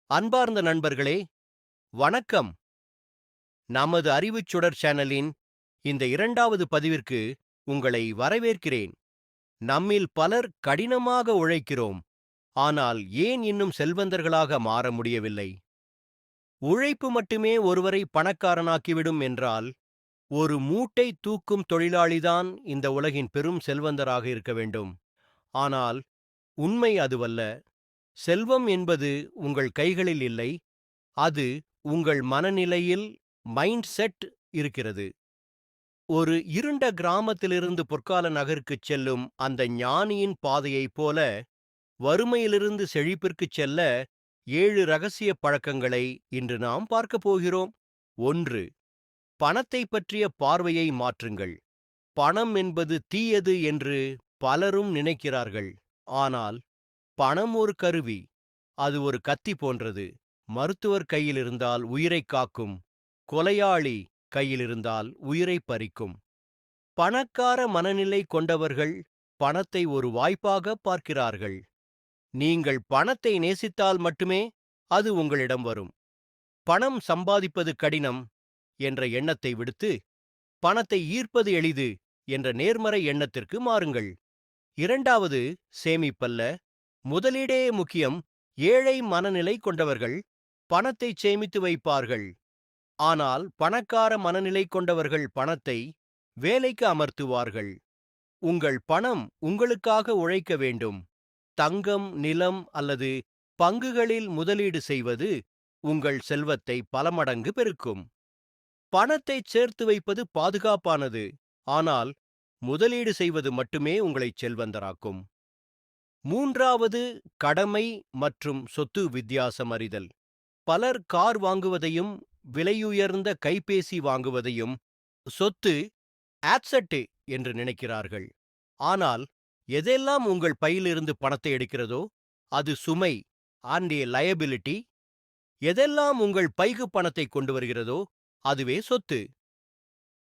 அன்பார்ந்த நண்பர்களே, வணக்கம். நமது அறிவுச் சுடர் சேனலின் இந்த 2வது பதிவிற்கு உங்களை வரவேற்கிறேன். நம்மில் பலர் கடினமாக உழைக்கிறோம். ஆனால் ஏன் இன்னும் செல்வந்தர்களாக மாற முடியவில்லை? உழைப்பு மட்டுமே ஒருவரை பணக்காரனாக்கிவிடும் என்றால், ஒரு மூட்டை தூக்கும் தொழிலாளிதான் இந்த உலகின் பெரும் செல்வந்தராக இருக்க வேண்டும். ஆனால் உண்மை அதுவல்ல. செல்வம் என்பது உங்கள் கைகளில் இல்லை. அது உங்கள் மனநிலையில் மைண்ட் செட் இருக்கிறது. ஒரு இருண்ட கிராமத்திலிருந்து பொற்கால நகருக்குச் செல்லும் அந்த ஞானியின் பாதையைப் போல, வறுமையிலிருந்து செழிப்பிற்குச் செல்ல 7 ரகசிய பழக்கங்களை இன்று நாம் பார்க்கப் போகிறோம். 1. பணத்தை பற்றிய பார்வையை மாற்றுங்கள். பணம் என்பது தீயது என்று பலரும் நினைக்கிறார்கள். ஆனால் பணம் ஒரு கருவி. அது ஒரு கத்தி போன்றது. மருத்துவர் கையில் இருந்தால் உயிரைக் காக்கும். கொலையாளி கையில் இருந்தால் உயிரைப் பறிக்கும். பணக்கார மனநிலை கொண்டவர்கள் பணத்தை ஒரு வாய்ப்பாக பார்க்கிறார்கள். நீங்கள் பணத்தை நேசித்தால் மட்டுமே அது உங்களிடம் வரும். பணம் சம்பாதிப்பது கடினம் என்ற எண்ணத்தை விடுத்து, பணத்தை ஈர்ப்பது எளிது என்ற நேர்மறை எண்ணத்திற்கு மாறுங்கள். 2வது, சேமிப்பல்ல, முதலீடே முக்கியம். ஏழை மனநிலை கொண்டவர்கள் பணத்தை சேமித்து வைப்பார்கள். ஆனால் பணக்கார மனநிலை கொண்டவர்கள் பணத்தை வேலைக்கு அமர்த்துவார்கள். உங்கள் பணம் உங்களுக்காக உழைக்க வேண்டும். தங்கம், நிலம் அல்லது பங்குகளில் முதலீடு செய்வது உங்கள் செல்வத்தை பல மடங்கு பெருக்கும். பணத்தை சேர்த்து வைப்பது பாதுகாப்பானது. ஆனால் முதலீடு செய்வது மட்டுமே உங்களை செல்வந்தராக்கும். 3வது, கடமை மற்றும் சொத்து வித்தியாசம் அறிதல். பலர் கார் வாங்குவதையும் விலையுயர்ந்த கைபேசி வாங்குவதையும் சொத்து ஆட்செட்டு என்று நினைக்கிறார்கள். ஆனால் எதெல்லாம் உங்கள் பையிலிருந்து பணத்தை எடுக்கிறதோ அது சுமை அண்ட் ஏ லயபிலிட்டி. எதெல்லாம் உங்கள் பைக்கு பணத்தை கொண்டு வருகிறதோ அதுவே சொத்து.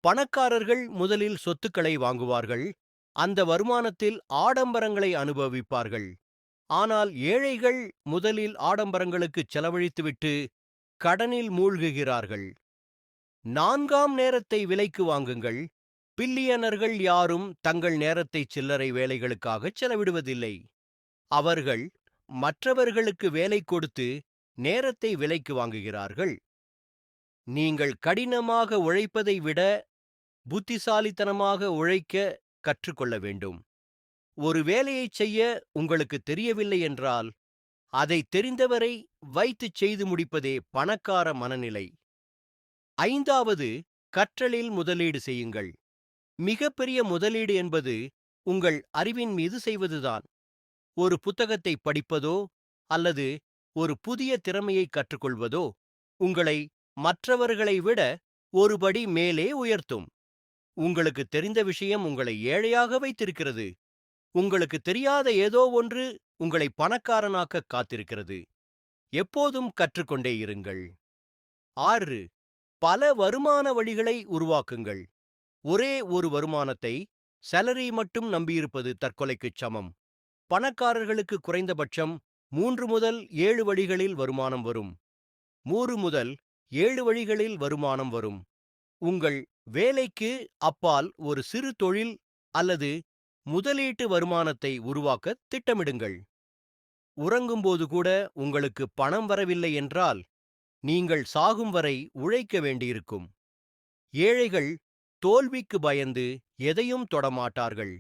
பணக்காரர்கள் முதலில் சொத்துக்களை வாங்குவார்கள். அந்த வருமானத்தில் ஆடம்பரங்களை அனுபவிப்பார்கள். ஆனால் ஏழைகள் முதலில் ஆடம்பரங்களுக்கு செலவழித்துவிட்டு கடனில் மூழ்குகிறார்கள். 4ஆம் நேரத்தை விலைக்கு வாங்குங்கள். பில்லியனர்கள் யாரும் தங்கள் நேரத்தை சில்லறை வேலைகளுக்காக செலவிடுவதில்லை. அவர்கள் மற்றவர்களுக்கு வேலை கொடுத்து நேரத்தை விலைக்கு வாங்குகிறார்கள். நீங்கள் கடினமாக உழைப்பதை விட புத்திசாலித்தனமாக உழைக்க கற்றுக்கொள்ள வேண்டும். ஒரு வேலையைச் செய்ய உங்களுக்கு தெரியவில்லை என்றால், அதை தெரிந்தவரை வைத்துச் செய்து முடிப்பதே பணக்கார மனநிலை. 5வது, கற்றலில் முதலீடு செய்யுங்கள். மிகப்பெரிய முதலீடு என்பது உங்கள் அறிவின் மீது செய்வதுதான். ஒரு புத்தகத்தை படிப்பதோ அல்லது ஒரு புதிய திறமையை கற்றுக்கொள்வதோ உங்களை மற்றவர்களை விட ஒரு படி மேலே உயர்த்தும். உங்களுக்கு தெரிந்த விஷயம் உங்களை ஏழையாக வைத்திருக்கிறது. உங்களுக்கு தெரியாத ஏதோ ஒன்று உங்களை பணக்காரனாக்க காத்திருக்கிறது. எப்போதும் கற்றுக்கொண்டே இருங்கள். 6. பல வருமான வழிகளை உருவாக்குங்கள். ஒரே ஒரு வருமானத்தை சேலரி மட்டும் நம்பியிருப்பது தற்கொலைக்குச் சமம். பணக்காரர்களுக்கு குறைந்தபட்சம் 3 முதல் 7 வழிகளில் வருமானம் வரும். 3 முதல் 7 வழிகளில் வருமானம் வரும். உங்கள் வேலைக்கு அப்பால் ஒரு சிறு தொழில் அல்லது முதலீட்டு வருமானத்தை உருவாக்க திட்டமிடுங்கள். உறங்கும்போது கூட உங்களுக்கு பணம் வரவில்லை என்றால், நீங்கள் சாகும் வரை உழைக்க வேண்டியிருக்கும். ஏழைகள் தோல்விக்கு பயந்து எதையும் தொடமாட்டார்கள்.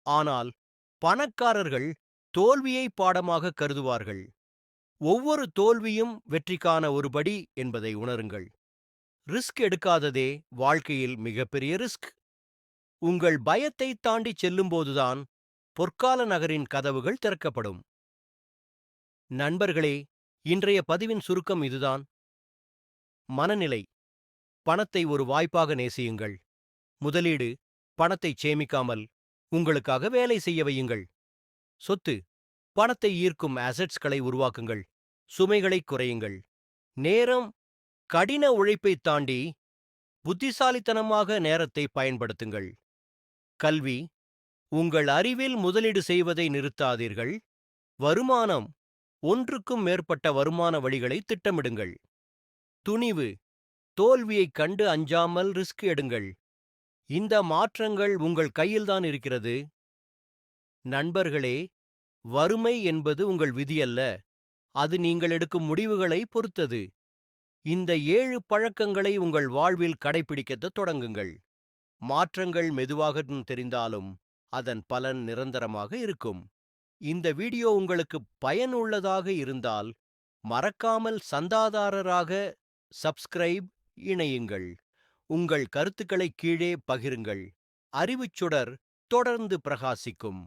ஆனால் பணக்காரர்கள் தோல்வியை பாடமாக கருதுவார்கள். ஒவ்வொரு தோல்வியும் வெற்றிக்கான ஒரு படி என்பதை உணருங்கள். ரிஸ்க் எடுக்காததே வாழ்க்கையில் மிகப்பெரிய ரிஸ்க். உங்கள் பயத்தை தாண்டி செல்லும்போதுதான் பொற்கால நகரின் கதவுகள் திறக்கப்படும். நண்பர்களே, இன்றைய பதிவின் சுருக்கம் இதுதான். மனநிலை. பணத்தை ஒரு வாய்ப்பாக நேசியுங்கள். முதலீடு. பணத்தை சேமிக்காமல் உங்களுக்காக வேலை செய்ய வையுங்கள். சொத்து. பணத்தை ஈர்க்கும் அசெட்ஸ்களை உருவாக்குங்கள். சுமைகளை குறையுங்கள். நேரம். கடின உழைப்பைத் தாண்டி புத்திசாலித்தனமாக நேரத்தை பயன்படுத்துங்கள். கல்வி. உங்கள் அறிவில் முதலீடு செய்வதை நிறுத்தாதீர்கள். வருமானம். ஒன்றுக்கும் மேற்பட்ட வருமான வழிகளை திட்டமிடுங்கள். துணிவு. தோல்வியைக் கண்டு அஞ்சாமல் ரிஸ்க் எடுங்கள். இந்த மாற்றங்கள் உங்கள் கையில்தான் இருக்கிறது. நண்பர்களே, வறுமை என்பது உங்கள் விதியல்ல. அது நீங்கள் எடுக்கும் முடிவுகளை பொறுத்தது. இந்த 7 பழக்கங்களை உங்கள் வாழ்வில் கடைபிடிக்கத் தொடங்குங்கள். மாற்றங்கள் மெதுவாக தெரிந்தாலும் அதன் பலன் நிரந்தரமாக இருக்கும். இந்த வீடியோ உங்களுக்கு பயனுள்ளதாக இருந்தால் மறக்காமல் சந்தாதாரராக சப்ஸ்கிரைப் இணையுங்கள். உங்கள் கருத்துக்களை கீழே பகிருங்கள். அறிவுச் சுடர் தொடர்ந்து பிரகாசிக்கும்.